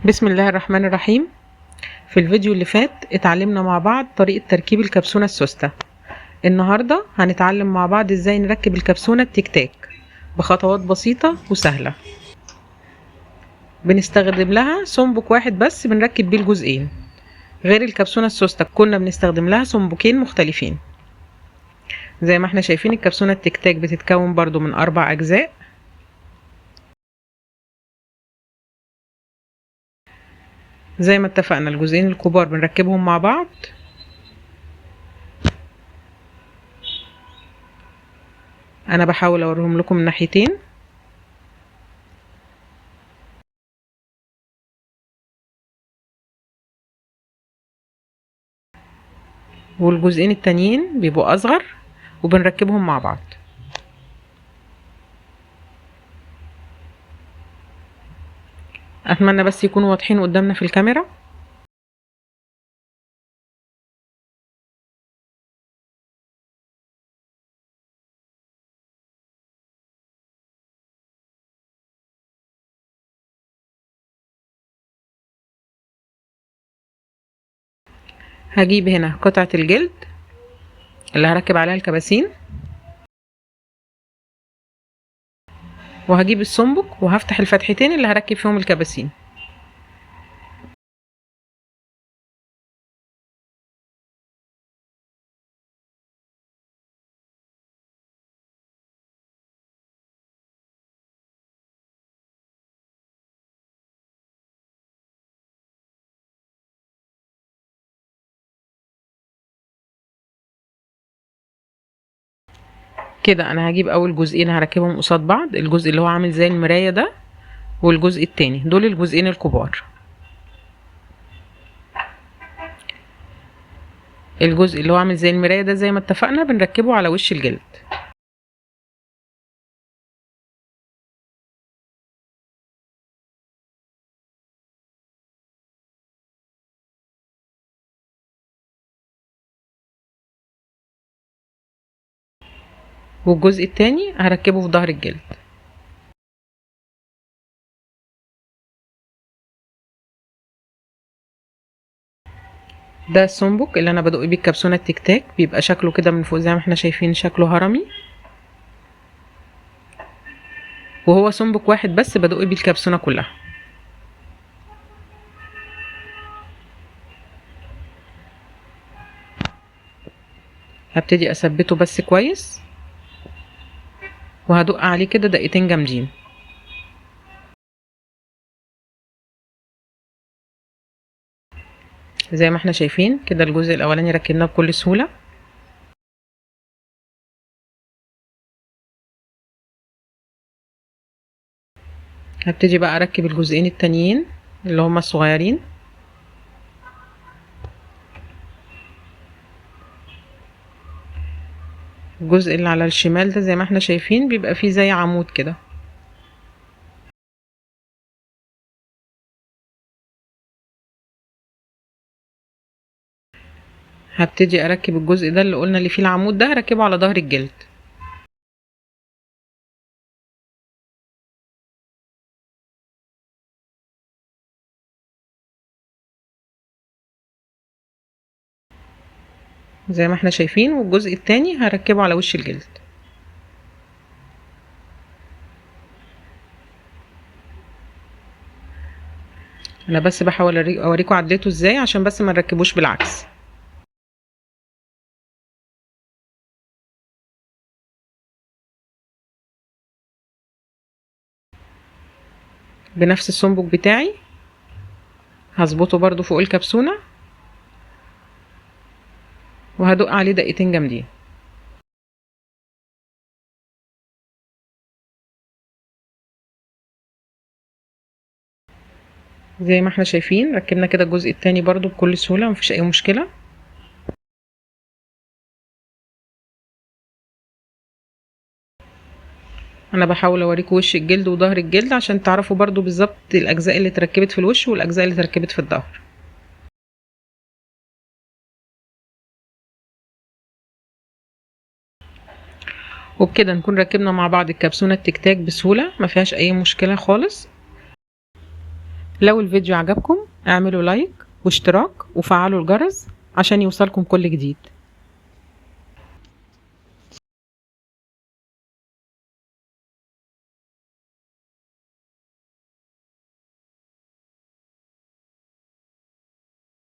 بسم الله الرحمن الرحيم. في الفيديو اللي فات اتعلمنا مع بعض طريقة تركيب الكبسونة السوستة. النهاردة هنتعلم مع بعض ازاي نركب الكبسونة التيك تاك بخطوات بسيطة وسهلة. بنستخدم لها سنبك واحد بس بنركب بيه الجزئين، غير الكبسونة السوستة كنا بنستخدم لها سنبكين مختلفين. زي ما احنا شايفين الكبسونة التيك تاك بتتكون برضو من 4 أجزاء. زي ما اتفقنا الجزئين الكبار بنركبهم مع بعض، انا بحاول اوريهم لكم من ناحيتين. والجزئين التانيين بيبقوا اصغر وبنركبهم مع بعض. اتمنى بس يكونوا واضحين قدامنا في الكاميرا. هجيب هنا قطعة الجلد اللي هركب عليها الكباسين، وهجيب السنبك وهفتح الفتحتين اللي هركب فيهم الكباسين. كده انا هجيب اول جزئين هركبهم قصاد بعض، الجزء اللي هو عامل زي المراية ده والجزء التاني، دول الجزئين الكبار. الجزء اللي هو عامل زي المراية ده زي ما اتفقنا بنركبه على وش الجلد. والجزء التاني هركبه في ظهر الجلد. ده السنبك اللي انا بدق بيه الكبسونة التيك تاك، بيبقى شكله كده من فوق زي ما احنا شايفين، شكله هرمي، وهو سنبك واحد بس بدق بيه الكبسونة كلها. هبتدي اثبته بس كويس وهدق عليه كده دقيقتين جامدين. زي ما احنا شايفين كده الجزء الاولاني ركبناه بكل سهولة. هبتدي بقى اركب الجزئين التانيين اللي هما الصغيرين. الجزء اللي على الشمال ده زي ما احنا شايفين بيبقى فيه زي عمود كده. هبتدي اركب الجزء ده اللي قلنا اللي فيه العمود ده، هركبه على ظهر الجلد. زي ما احنا شايفين، والجزء التاني هركبه على وش الجلد. انا بس بحاول اوريكم عدلته ازاي عشان بس ما نركبوش بالعكس. بنفس السنبك بتاعي هظبطه برضو فوق الكبسونة وهدق عليه دقيقتين جامدين. زي ما احنا شايفين ركبنا كده الجزء التاني برضو بكل سهولة، مفيش اي مشكلة. انا بحاول اوريكم وش الجلد وظهر الجلد عشان تعرفوا برضو بالظبط الاجزاء اللي اتركبت في الوش والاجزاء اللي اتركبت في الظهر. وبكده نكون ركبنا مع بعض الكبسونة التيك تاك بسهولة، ما فيهاش اي مشكلة خالص. لو الفيديو عجبكم اعملوا لايك واشتراك وفعلوا الجرس عشان يوصلكم كل جديد.